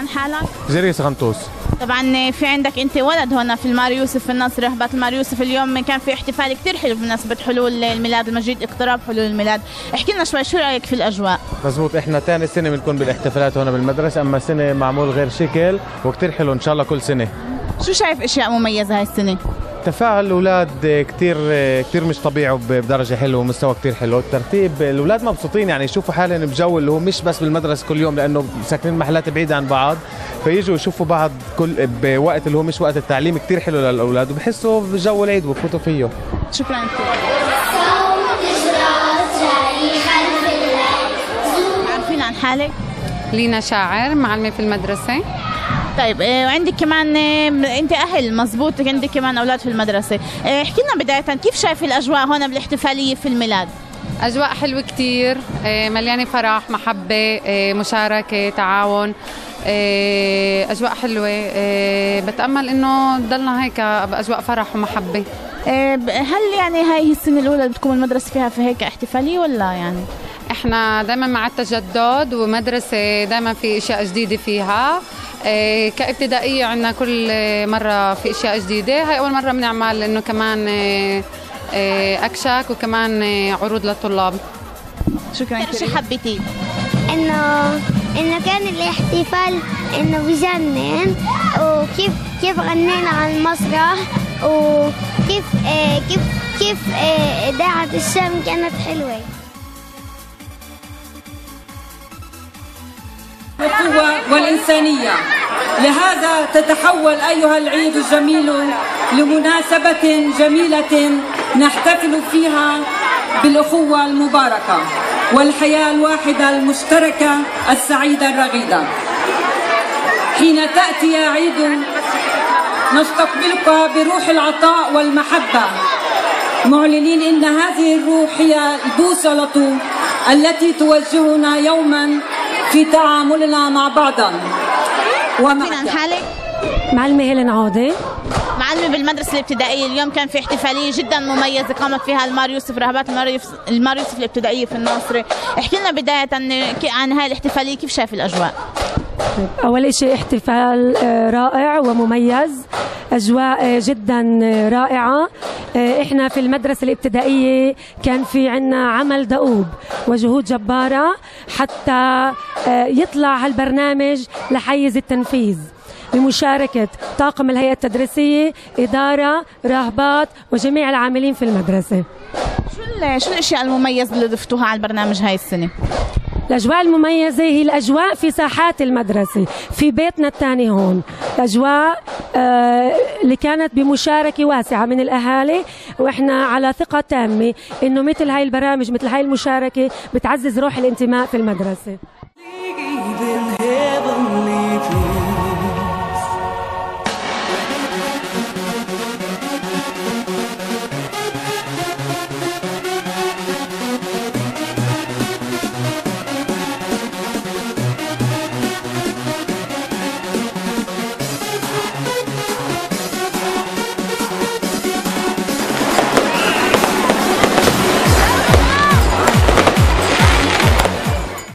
عن حالك؟ جريس غنطوس. طبعا في عندك انت ولد هنا في المار يوسف في النصر، رهبات المار يوسف. اليوم كان في احتفال كثير حلو بمناسبة حلول الميلاد المجيد، اقتراب حلول الميلاد. احكي لنا شوي، شو رايك في الاجواء؟ مزبوط، احنا ثاني سنة بنكون بالاحتفالات هنا بالمدرسة، اما سنة معمول غير شكل وكثير حلو ان شاء الله كل سنة. شو شايف اشياء مميزة هاي السنة؟ تفاعل الاولاد كثير مش طبيعي وبدرجه حلوه ومستوى كثير حلو. الترتيب الاولاد مبسوطين، يعني يشوفوا حالهم بجو اللي هو مش بس بالمدرسه كل يوم، لانه ساكنين محلات بعيده عن بعض، فيجوا يشوفوا بعض كل بوقت اللي هو مش وقت التعليم. كثير حلو للاولاد وبحسوا بجو العيد وبفوتوا فيه. شكرا كثير. عارفين عن حالك؟ لينا شاعر، معلمه في المدرسه. طيب وعندك كمان انت اهل، مزبوط، عندك كمان اولاد في المدرسه. احكي لنا بدايه كيف شايف الاجواء هون بالاحتفاليه في الميلاد؟ اجواء حلوه كثير، مليانه فرح، محبه، مشاركه، تعاون، اجواء حلوه. بتامل انه تضلنا هيك باجواء فرح ومحبه. هل يعني هاي السنه الاولى اللي بتكون المدرسه فيها في هيك احتفاليه ولا يعني؟ احنا دائما مع التجدد، ومدرسه دائما في اشياء جديده فيها. كابتدائيه عندنا كل مره في اشياء جديده. هاي اول مره بنعمل انه كمان اكشاك وكمان عروض للطلاب. شكرا كثير. شو حبيتي؟ انه كان الاحتفال انه بجنن، وكيف غنينا على المسرح، وكيف كيف اذاعه الشام كانت حلوه. القوة والإنسانية، لهذا تتحول أيها العيد الجميل لمناسبة جميلة نحتفل فيها بالأخوة المباركة والحياة الواحدة المشتركة السعيدة الرغيدة. حين تأتي يا عيد نستقبلك بروح العطاء والمحبة، معلنين إن هذه الروح هي البوصلة التي توجهنا يوما في تعاملنا مع بعضا ومع حالك. معلمة هيلين عودة، معلمة بالمدرسة الابتدائية. اليوم كان في احتفالية جدا مميزة قامت فيها المار يوسف، رهبات المار يوسف الابتدائية في الناصرة. احكي لنا بداية عن هاي الاحتفالية، كيف شايف الأجواء؟ أول شيء احتفال رائع ومميز، أجواء جدا رائعة. إحنا في المدرسة الابتدائية كان في عنا عمل دؤوب وجهود جبارة حتى يطلع هالبرنامج لحيز التنفيذ بمشاركة طاقم الهيئة التدريسية، إدارة، راهبات، وجميع العاملين في المدرسة. شو الأشياء المميزة اللي ضفتوها على البرنامج هاي السنة؟ الأجواء المميزة هي الأجواء في ساحات المدرسة، في بيتنا الثاني هون. الأجواء اللي كانت بمشاركة واسعة من الأهالي، وإحنا على ثقة تامة إنه مثل هاي البرامج، مثل هاي المشاركة بتعزز روح الانتماء في المدرسة.